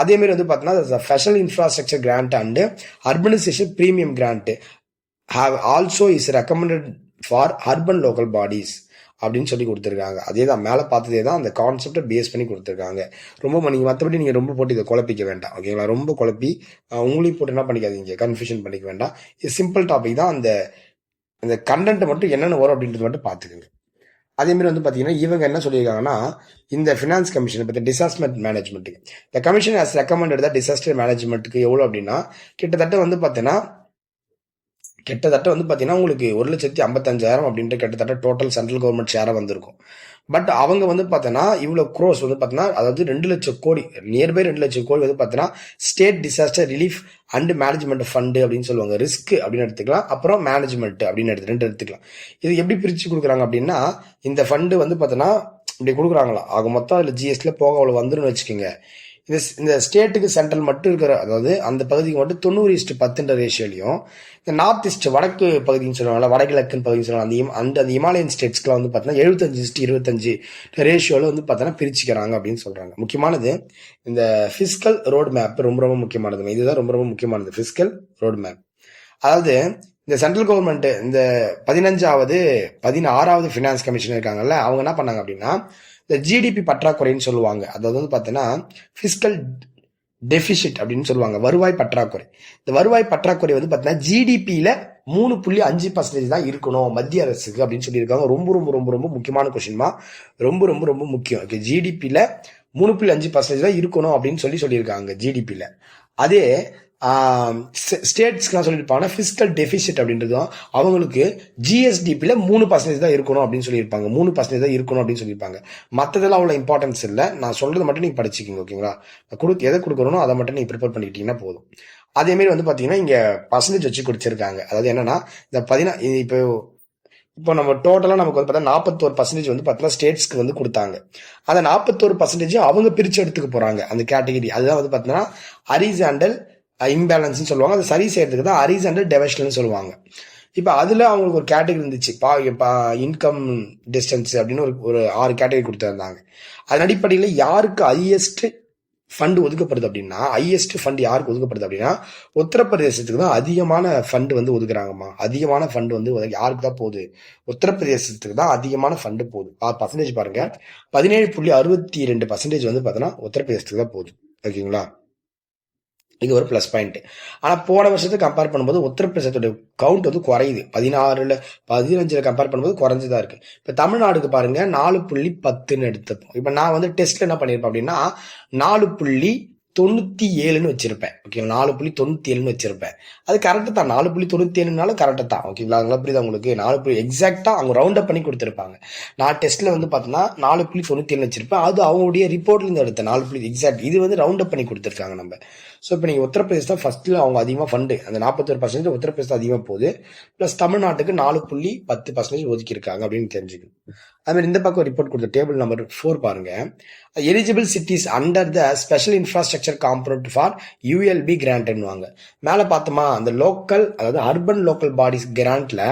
Speaker 1: அதே மாதிரி வந்து பார்த்தீங்கன்னா special infrastructure grant and urbanisation premium grant have also is recommended for urban local bodies அப்படின்னு சொல்லி கொடுத்துருக்காங்க. அதே தான் மேலே பார்த்ததே தான், அந்த கான்செப்டை பேஸ் பண்ணி கொடுத்துருக்காங்க. ரொம்ப நீங்கள் மற்றபடி நீங்கள் ரொம்ப போட்டு இதை குழப்பிக்க வேண்டாம். ஓகேங்களா? ரொம்ப குழப்பி உங்களையும் போட்டு என்ன பண்ணிக்காதீங்க, கன்ஃபியூஷன் பண்ணிக்க வேண்டாம். இது சிம்பிள் டாபிக் தான். அந்த கண்டென்ட் மட்டும் என்னென்ன வரும் அப்படின்றது மட்டும் பார்த்துக்குங்க. அதே மாதிரி வந்து பார்த்தீங்கன்னா இவங்க என்ன சொல்லியிருக்காங்கன்னா, இந்த ஃபினான்ஸ் கமிஷனை பற்றி டிசாஸ்டர் மேனேஜ்மெண்ட்டுக்கு இந்த கமிஷன் ஹஸ் ரெக்கமெண்டட் தான் டிசாஸ்டர் மேனேஜ்மெண்ட்டுக்கு எவ்வளோ அப்படின்னா, கிட்டத்தட்ட வந்து பார்த்தீங்கன்னா உங்களுக்கு 1,55,000 அப்படின்ட்டு கிட்டத்தட்ட டோட்டல் சென்ட்ரல் கவர்மெண்ட் ஷேராக வந்திருக்கும். பட் அவங்க வந்து பார்த்தீங்கன்னா இவ்வளோ க்ரோஸ் வந்து பார்த்தீங்கன்னா, அதாவது 2 லட்சம் கோடி, நியர்பை 2 லட்சம் கோடி வந்து பார்த்தீங்கன்னா state disaster relief and management fund அப்படின்னு சொல்லுவாங்க. ரிஸ்க் அப்படின்னு எடுத்துக்கலாம், அப்புறம் மேனேஜ்மெண்ட் அப்படின்னு 2 எடுத்துக்கலாம். இது எப்படி பிரித்து கொடுக்குறாங்க அப்படின்னா, இந்த ஃபண்டு வந்து பார்த்தீங்கன்னா இப்படி கொடுக்குறாங்களா, ஆக மொத்தம் அதில் ஜிஎஸ்டியில் போக அவ்வளோ வந்துருன்னு வச்சுக்கோங்க. இந்த ஸ்டேட்டுக்கு சென்ட்ரல் மட்டும் இருக்கிற, அதாவது அந்த பகுதிக்கு மட்டும் 90:10 ரேஷியோலையும், இந்த நார்த் ஈஸ்ட் வடக்கு பகுதின்னு சொல்லுவாங்க, வடகிழக்குன்னு பகுதின்னு சொல்லுவாங்க, அந்த இமாலயன் ஸ்டேட்ஸ்க்குலாம் வந்து பார்த்தீங்கன்னா 75:25 ரேஷியோவில் வந்து பார்த்தீங்கன்னா பிரிச்சுக்கிறாங்க அப்படின்னு சொல்றாங்க. முக்கியமானது இந்த ஃபிஸ்கல் ரோட் மேப் ரொம்ப ரொம்ப முக்கியமானது. இதுதான் ரொம்ப ரொம்ப முக்கியமானது, ஃபிஸ்கல் ரோட் மேப். அதாவது இந்த சென்ட்ரல் கவர்மெண்ட் இந்த 16வது ஃபினான்ஸ் கமிஷன் இருக்காங்கல்ல, அவங்க என்ன பண்ணாங்க அப்படின்னா, இந்த ஜிடிபி பற்றாக்குறைன்னு சொல்லுவாங்க. அதாவது வந்து பார்த்தீங்கன்னா ஃபிஸ்கல் டெபிசிட் அப்படின்னு சொல்லுவாங்க, வருவாய் பற்றாக்குறை. இந்த வருவாய் பற்றாக்குறை வந்து பார்த்தீங்கன்னா ஜிடிபியில 3.5% தான் இருக்கணும் மத்திய அரசுக்கு அப்படின்னு சொல்லியிருக்காங்க. ரொம்ப ரொம்ப ரொம்ப ரொம்ப முக்கியமான கொஸ்டின்மா, ரொம்ப ரொம்ப ரொம்ப முக்கியம். ஓகே, ஜிடிபியில 3.5% தான் இருக்கணும் அப்படின்னு சொல்லியிருக்காங்க ஜிடிபியில. அதே ஸ்டேட்ஸ்க்குலாம் சொல்லியிருப்பாங்க ஃபிஸ்கல் டெபிசிட் அப்படின்றதும் அவங்களுக்கு ஜிஎஸ்டிபியில் 3% தான் இருக்கணும் அப்படின்னு சொல்லியிருப்பாங்க. 3% தான் இருக்கணும் அப்படின்னு சொல்லியிருப்பாங்க. மற்றதெல்லாம் அவ்வளோ இம்பார்ட்டன்ஸ் இல்லை, நான் சொல்றது மட்டும் நீங்கள் படிச்சுக்கிங்க. ஓகேங்களா? எதை கொடுக்கணும் அதை மட்டும் நீங்கள் ப்ரிப்பேர் பண்ணிக்கிட்டீங்கன்னா போதும். அதேமாரி வந்து பார்த்தீங்கன்னா இங்கே பர்சன்டேஜ் வச்சு கொடுத்துருக்காங்க. அதாவது என்னன்னா, இந்த இப்போ நம்ம டோட்டலாக நமக்கு வந்து பார்த்தா 41% வந்து பார்த்தீங்கன்னா ஸ்டேட்ஸ்க்கு வந்து கொடுத்தாங்க. அந்த 41% அவங்க பிரித்து எடுத்துக்க போகிறாங்க அந்த கேட்டகிரி. அதுதான் வந்து பார்த்தீங்கன்னா ஹரிசாண்டல் இம்பேலன்ஸ் சொல்லுவாங்க. அது சரி செய்யறதுக்கு தான் ஹரிசாண்டல் டிவைஷன் சொல்லுவாங்க. இப்போ அதுல அவங்களுக்கு ஒரு கேட்டகரி இருந்துச்சு, இன்கம் டிஸ்டன்ஸ் அப்படின்னு ஒரு 6 கேட்டகரி கொடுத்துருந்தாங்க. அதன் அடிப்படையில் யாருக்கு ஹையஸ்ட் ஃபண்டு ஒதுக்கப்படுது அப்படின்னா ஹையஸ்ட் ஃபண்ட் யாருக்கு ஒதுக்கப்படுது அப்படின்னா உத்தரப்பிரதேசத்துக்கு தான் அதிகமான ஃபண்டு வந்து ஒதுக்குறாங்கம்மா. அதிகமான ஃபண்டு வந்து யாருக்கு தான் போகுது? உத்தரப்பிரதேசத்துக்கு தான் அதிகமான ஃபண்டு போகுது. பர்சன்டேஜ் பாருங்க, 17.62% வந்து பார்த்தோன்னா உத்தரப்பிரதேசத்துக்கு தான் போகுது. ஓகேங்களா, இது ஒரு ப்ளஸ் பாயிண்ட். ஆனால் போன வருஷத்தை கம்பேர் பண்ணும்போது உத்தரப்பிரதேசத்தோட கவுண்ட் வந்து குறையுது. 15 கம்பேர் பண்ணும்போது குறைஞ்சதா இருக்கு. இப்போ தமிழ்நாடுக்கு பாருங்க 4.10 எடுத்துப்போம். இப்போ நான் வந்து டெஸ்ட்ல என்ன பண்ணியிருப்பேன் அப்படின்னா 4.97 வச்சிருப்பேன். ஓகேங்களா, 4.97 வச்சிருப்பேன். அது கரெக்டு தான். 4.97 கரெக்டு தான். ஓகேங்களா, அதெல்லாம் புரியுது உங்களுக்கு. 4 எக்ஸாக்டா அவங்க ரவுண்ட் அப் பண்ணி கொடுத்துருப்பாங்க. நான் டெஸ்ட்ல வந்து பார்த்தோன்னா 4.97 வச்சிருப்பேன். அது அவங்களுடைய ரிப்போர்ட்ல இருந்து எடுத்த 4 எக்ஸாக்ட். இது வந்து ரவுண்ட் அப் பண்ணி கொடுத்துருக்காங்க நம்ம. ஸோ இப்போ நீங்கள் உத்தரப்பிரதேசம் தான் ஃபர்ஸ்ட்ல அவங்க அதிகமாக ஃபண்டு, அந்த 41% உத்தரப்பிரதேசம் அதிகமாக போகுது. ப்ளஸ் தமிழ்நாட்டுக்கு 4.10% ஒதுக்கியிருக்காங்க அப்படின்னு தெரிஞ்சுக்கணும். அதுமாதிரி இந்த பக்கம் ரிப்போர்ட் கொடுத்த டேபிள் நம்பர் 4 பாருங்க. Eligible cities under the special infrastructure component for ULB கிராண்ட்னுவாங்க. மேலே பார்த்தோமா, அந்த லோக்கல், அதாவது அர்பன் லோக்கல் பாடிஸ் கிராண்ட்ல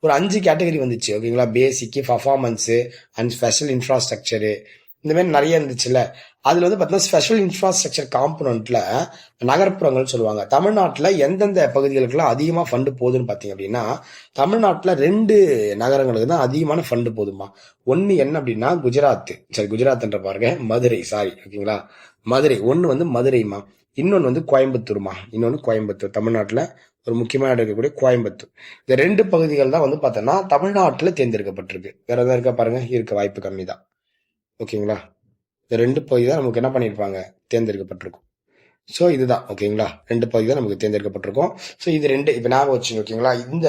Speaker 1: ஒரு 5 கேட்டகரி வந்துச்சு. ஓகேங்களா, பேசிக், பர்ஃபார்மன்ஸு அண்ட் ஸ்பெஷல் இன்ஃப்ராஸ்ட்ரக்சரு, இந்த மாதிரி நிறைய இருந்துச்சுல்ல. அதுல வந்து பார்த்தீங்கன்னா ஸ்பெஷல் இன்ஃப்ராஸ்ட்ரக்சர் காம்பனன்ட்ல நகர்ப்புறங்கள் சொல்லுவாங்க. தமிழ்நாட்டில் எந்தெந்த பகுதிகளுக்குலாம் அதிகமாக ஃபண்டு போகுதுன்னு பார்த்தீங்க அப்படின்னா தமிழ்நாட்டில் 2 நகரங்களுக்கு தான் அதிகமான ஃபண்டு போதுமா. ஒன்று என்ன அப்படின்னா குஜராத்ன்ற பாருங்க, மதுரை, ஓகேங்களா, மதுரை ஒன்று வந்து மதுரைமா, இன்னொன்று வந்து கோயம்புத்தூர்மா, தமிழ்நாட்டில் ஒரு முக்கியமான இருக்கக்கூடிய கோயம்புத்தூர். இந்த 2 பகுதிகள் தான் வந்து பார்த்தோன்னா தமிழ்நாட்டில் தேர்ந்தெடுக்கப்பட்டிருக்கு. வேற எதாவது இருக்கா பாருங்க, இருக்க வாய்ப்பு கம்மி தான். ஓகேங்களா, இந்த 2 பகுதி தான் நமக்கு என்ன பண்ணியிருப்பாங்க, தேர்ந்தெடுக்கப்பட்டிருக்கும். ஸோ இதுதான். ஓகேங்களா, 2 பகுதி தான் நமக்கு தேர்ந்தெடுக்கப்பட்டிருக்கும். ஸோ இது 2 இப்போ ஞாபகம் வச்சுங்க. ஓகேங்களா, இந்த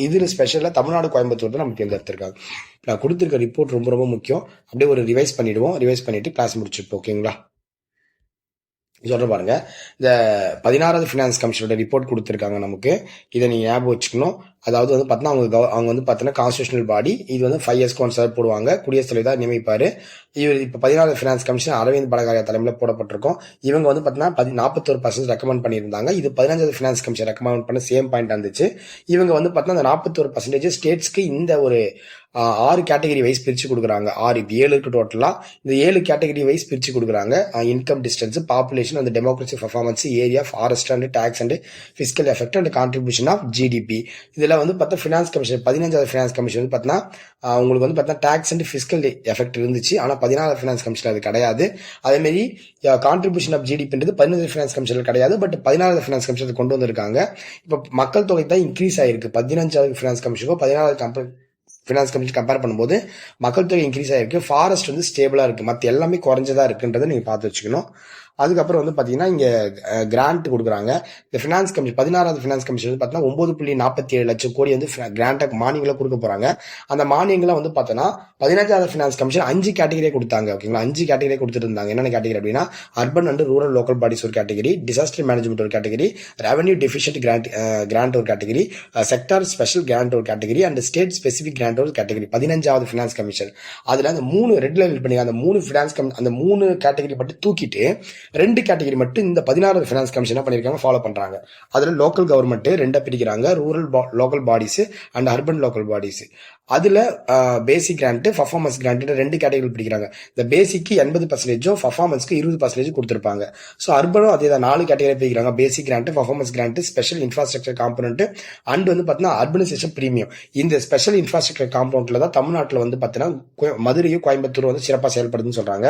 Speaker 1: இதில் ஸ்பெஷலாக தமிழ்நாடு, கோயம்புத்தூர் தான் நமக்கு தேர்ந்தெடுத்திருக்காங்க. நான் கொடுத்துருக்க ரிப்போர்ட் ரொம்ப ரொம்ப முக்கியம். அப்படியே ஒரு ரிவைஸ் பண்ணிடுவோம். ரிவைஸ் பண்ணிட்டு கிளாஸ் முடிச்சுப்போம். ஓகேங்களா, சொல்ற பாருங்க, இந்த 16வது ஃபினான்ஸ் கமிஷனோட ரிப்போர்ட் கொடுத்துருக்காங்க நமக்கு. இதை நீங்க ஞாபகம் வச்சுக்கணும். அதாவது வந்து பார்த்தீங்கன்னா அவங்க வந்து பார்த்தீங்கன்னா கான்ஸ்டியூஷனல் பாடி. இது வந்து 5 years ஒன்ஸ் போடுவாங்க. குடியரசுத் தலைவர் தான் நியமிப்பாரு. இவர் இப்போ 16வது ஃபினான்ஸ் கமிஷன் அரவிந்த் படகாரியா தலைமையில் போடப்பட்டிருக்கும். இவங்க வந்து பார்த்தீங்கன்னா 41% ரெக்கமெண்ட் பண்ணியிருந்தாங்க. இது 15வது ஃபினான்ஸ் கமிஷன் ரெக்கமெண்ட் பண்ண சேம் பாயிண்ட் இருந்துச்சு. இவங்க வந்து பார்த்தீங்கன்னா அந்த 41% ஸ்டேட்ஸ்க்கு இந்த ஒரு 6 கேட்டகரி வைஸ் பிரிச்சு கொடுக்குறாங்க. 7 இருக்கு டோட்டலா. இந்த 7 கேட்டகரி வைஸ் பிரிச்சு கொடுக்குறாங்க. இன்கம், டிஸ்டன்ஸ், பாப்புலேஷன், அந்த democracy, performance, area, forest and tax and physical effect and contribution of GDP. இதுல வந்து பார்த்தா ஃபினான்ஸ் கமிஷன் 15வது ஃபினான்ஸ் கமிஷன் வந்து பார்த்தீங்கன்னா உங்களுக்கு வந்து பார்த்தா டாக்ஸ் அண்ட் பிசிக்கல் எஃபெக்ட் இருந்துச்சு. ஆனால் 16வது ஃபினான்ஸ் கமிஷன் அது கிடையாது. அதே மாதிரி கான்ட்ரிபியூஷன் ஆஃப் ஜிடிபின்றது 15வது ஃபினான்ஸ் கமிஷன் கிடையாது. பட் 16வது ஃபினான்ஸ் கமிஷன் கொண்டு வந்திருக்காங்க. இப்போ மக்கள் தொகை தான் இன்க்ரீஸ் ஆயிருக்கு. 15வது ஃபினான்ஸ் கமிஷனுக்கும் 16வது ஃபினான்ஸ் கமிஷன் கம்பேர் பண்ணும்போது மக்கள் தொகை இன்க்ரீஸ் ஆயிருக்கு. ஃபாரஸ்ட் வந்து ஸ்டேபிளா இருக்கு. மற்ற எல்லாமே குறைஞ்சதா இருக்குன்றதை நீங்க பார்த்து வச்சுக்கணும். அதுக்கப்புறம் வந்து பாத்தீங்கன்னா இங்க கிராண்ட் கொடுக்குறாங்க. இந்த ஃபினான்ஸ் கமிஷன் 16வது ஃபினான்ஸ் கமிஷன் வந்து பாத்தீங்கன்னா 9.47 லட்சம் கோடி வந்து கிராண்டாக மானியங்களை கொடுக்க போறாங்க. அந்த மானியங்களை வந்து பார்த்தோன்னா 15வது ஃபினான்ஸ் கமிஷன் 5 கேட்டகரியே கொடுத்தாங்க. ஓகேங்களா, 5 கேட்டகரியே கொடுத்துட்டு இருந்தாங்க. என்னென்ன கேட்டகரி அப்படின்னா urban and rural local bodies ஒரு கேட்டகரி, டிசாஸ்டர் மேனேஜ்மெண்ட் ஒரு கேட்டகரி, ரெவன்யூ டெஃபிஷியன்ட் கிராண்ட் ஒரு கேட்டகரி, செக்டார் ஸ்பெஷல் கிராண்ட் ஒரு category and state specific grant ஒரு கேட்டகரி. 15வது ஃபினான்ஸ் கமிஷன் அதுல அந்த 3 ரெட் லைன் பண்ணி அந்த 3 ஃபினான்ஸ் அந்த 3 கேட்டகரி மட்டும் தூக்கிட்டு 2 கேட்டகரி மட்டும் இந்த 16வது ஃபினான்ஸ் கமிஷன் என்ன பண்ணிருக்காங்க, ஃபாலோ பண்றாங்க. அதுல லோக்கல் கவர்மெண்ட் 2 பிரிக்கிறாங்க, rural local bodies and urban local bodies. அதுல பேசிக் கிராண்ட், பர்ஃபார்மன்ஸ் கிராண்ட் 2 கேட்டகரி பிடிக்கிறாங்க. இந்த பேசிக்கு 80%, பர்ஃபார்மன்ஸ்க்கு 20% கொடுத்திருப்பாங்க. ஸோ அர்பனும் அதே தான் 4 கேட்டகரி பிரிக்கிறாங்க. Basic grant, performance grant, special infrastructure component and வந்து பார்த்தீங்கன்னா அர்பனைசேஷன் பிரீமியம். இந்த ஸ்பெஷல் இன்ஃப்ராஸ்ட்ரக்சர் காம்பனன்ட்ல தான் தமிழ்நாட்டில் வந்து பார்த்தீங்கன்னா மதுரையும் கோயம்புத்தூர் வந்து சிறப்பாக செயல்படுதுன்னு சொல்றாங்க.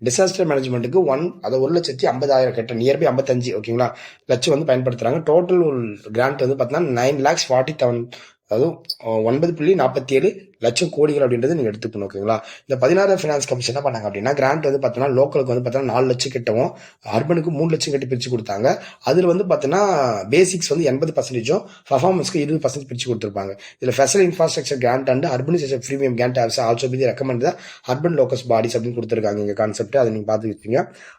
Speaker 1: டிசாஸ்டர் மேனேஜ்மெண்ட்டுக்கு 1,50,000 கிட்ட நியர்பை 55 ஓகேங்களா லட்சம் வந்து பயன்படுத்துறாங்க. டோட்டல் கிராண்ட் வந்து பார்த்தீங்கன்னா 9,40,000, அதாவது 9.47 லட்சம் கோடிகள் அப்படின்றது நீங்க எடுத்துக்கணும். ஓகேங்களா, இந்த 16வது ஃபினான்ஸ் கமிஷன் என்ன பண்ணாங்க அப்படின்னா கிராண்ட் வந்து பார்த்தீங்கன்னா லோக்கலுக்கு வந்து பார்த்தீங்கன்னா 4 லட்சம் கிட்டவும் அர்பனுக்கு 3 லட்சம் கிட்ட பிரிச்சு கொடுத்தாங்க. அதுல வந்து பார்த்தீங்கன்னா பேசிக்ஸ் வந்து 80%, பர்ஃபார்மன்ஸ்க்கு 20% பிரிச்சு கொடுத்துருப்பாங்க. இதுல special infrastructure grant and urbanisation premium grant also be recommend urban local bodies அப்படின்னு கொடுத்துருக்காங்க. இங்க கான்செப்ட் அதை நீங்க பார்த்து வச்சுங்க.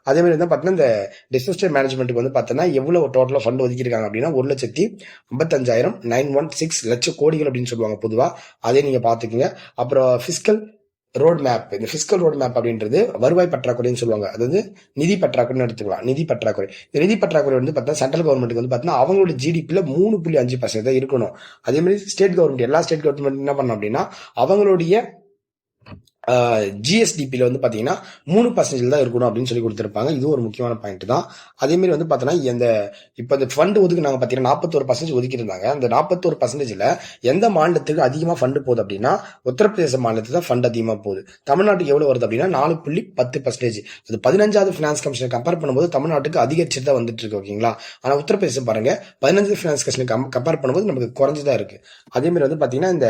Speaker 1: அதே மாதிரி வந்து பார்த்தீங்கன்னா இந்த டிசாஸ்டர் மேனேஜ்மெண்ட்டுக்கு வந்து பார்த்தீங்கன்னா எவ்வளவு டோட்டலா ஃபண்ட் ஒதுக்கிருக்காங்க அப்படின்னா 1,55,916 லட்சம் கோடிகள் அப்படின்னு சொல்லுவாங்க பொதுவா. அதே நீங்க பாத்துக்கோங்க. அப்புறம் பிசிக்கல் ரோட் மேப். இந்த பிசிக்கல் ரோட் மேப் அப்படின்றது வருவாய் பற்றாக்குறைன்னு சொல்லுவாங்க. அதாவது நிதி பற்றாக்குறைன்னு எடுத்துக்கலாம். நிதி பற்றாக்குறை, இந்த நிதி பற்றாக்குறை வந்து பார்த்தா சென்ட்ரல் கவர்மெண்ட்டுக்கு வந்து பார்த்தீங்கன்னா அவங்களோட ஜிடிபியில் 3.5% தான் இருக்கணும். அதே மாதிரி ஸ்டேட் கவர்மெண்ட், எல்லா ஸ்டேட் கவர்மெண்ட் என்ன பண்ணணும் அப்படின்னா அவங்களுடைய ஜிஎஸ்டிபியில் வந்து பார்த்தீங்கன்னா 3% தான் இருக்கணும் அப்படின்னு சொல்லி கொடுத்துருப்பாங்க. இது ஒரு முக்கியமான பாயிண்ட் தான். அதேமாரி வந்து பார்த்தோன்னா இப்போ இந்த ஃபண்டு ஒதுக்குனாங்க பார்த்தீங்கன்னா 41% ஒதுக்கியிருந்தாங்க. அந்த 41%ல் எந்த மாநிலத்துக்கு அதிகமாக ஃபண்டு போகுது அப்படின்னா உத்தரப்பிரதேச மாநிலத்துக்கு தான் ஃபண்ட் அதிகமாக போகுது. தமிழ்நாட்டுக்கு எவ்வளோ வருது அப்படின்னா 4.10%. அது 15வது ஃபினான்ஸ் கமிஷனை கம்பேர் பண்ணும்போது தமிழ்நாட்டுக்கு அதிகரிச்சு தான் வந்துட்டு இருக்கு. ஓகேங்களா. ஆனால் உத்தரப்பிரதேசம் பாருங்க 15வது ஃபினான்ஸ் கமிஷனை கம்பேர் பண்ணும்போது நமக்கு குறைஞ்சுதான் இருக்கு. அதேமாதிரி வந்து பார்த்தீங்கன்னா இந்த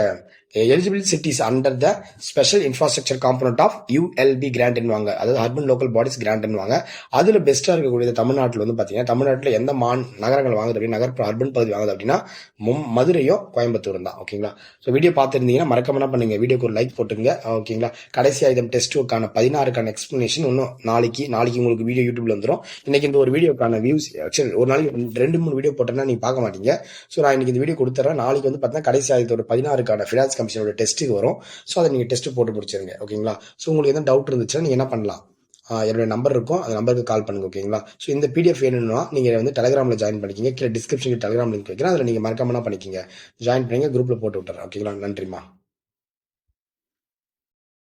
Speaker 1: eligible cities under the special infrastructure component of ULB கிராண்ட்னுவாங்க, அதாவது அர்பன் லோக்கல் பாடிஸ் கிராண்ட்னுவாங்க. அதுல பெஸ்டா இருக்கக்கூடிய தமிழ்நாட்டில் வந்து பாத்தீங்கன்னா தமிழ்நாட்டில் எந்த நகரங்கள் வாங்குது அப்படின்னா நகர்ப்புற அர்பன் பகுதி வாங்குது அப்படின்னா மதுரையும் கோயம்புத்தூரும் தான். ஓகேங்களா. ஸோ வீடியோ பார்த்துருந்தீங்கன்னா மறக்காம என்ன பண்ணுங்க, வீடியோக்கு ஒரு லைக் போட்டுங்க. ஓகேங்களா. கடைசி ஆயுதம் டெஸ்ட்டுக்கான 16க்கான எக்ஸ்பிளனேஷன் இன்னும் நாளைக்கு உங்களுக்கு வீடியோ யூடியூப்ல வந்துடும். இன்னைக்கு இந்த ஒரு வீடியோக்கான வியூஸ் ஒரு நாளைக்கு 2-3 வீடியோ போட்டேன்னா நீங்க பார்க்க மாட்டீங்க. ஸோ நான் இன்னைக்கு இந்த வீடியோ கொடுத்துறேன். நாளைக்கு வந்து பார்த்தீங்கன்னா கடைசி ஆயுதத்தோட 16க்கான ஃபினான்ஸ் கமிஷனோட டெஸ்ட்டுக்கு வரும். ஸோ அதை நீங்கள் டெஸ்ட் போட்டு முடிச்சிருங்க. ஓகேங்களா. ஸோ உங்களுக்கு எதாவது டவுட் இருந்துச்சுன்னா நீங்கள் என்ன பண்ணலாம், என்னோட நம்பர் இருக்கும், அந்த நம்பருக்கு கால் பண்ணுங்க. ஓகேங்களா. ஸோ இந்த பிடிஎஃப் வேணும்னா நீங்கள் வந்து டெலிகிராமில் ஜாயின் பண்ணிக்கிங்க. கீழே டிஸ்கிரிப்ஷனுக்கு டெலிகிராம் லிங்க் வைக்கிறேன், அதில் நீங்கள் மறக்காம பண்ணிக்கிங்க, ஜாயின் பண்ணிங்க, குரூப்பில் போட்டு விட்டுறேன். ஓகேங்களா. நன்றிமா.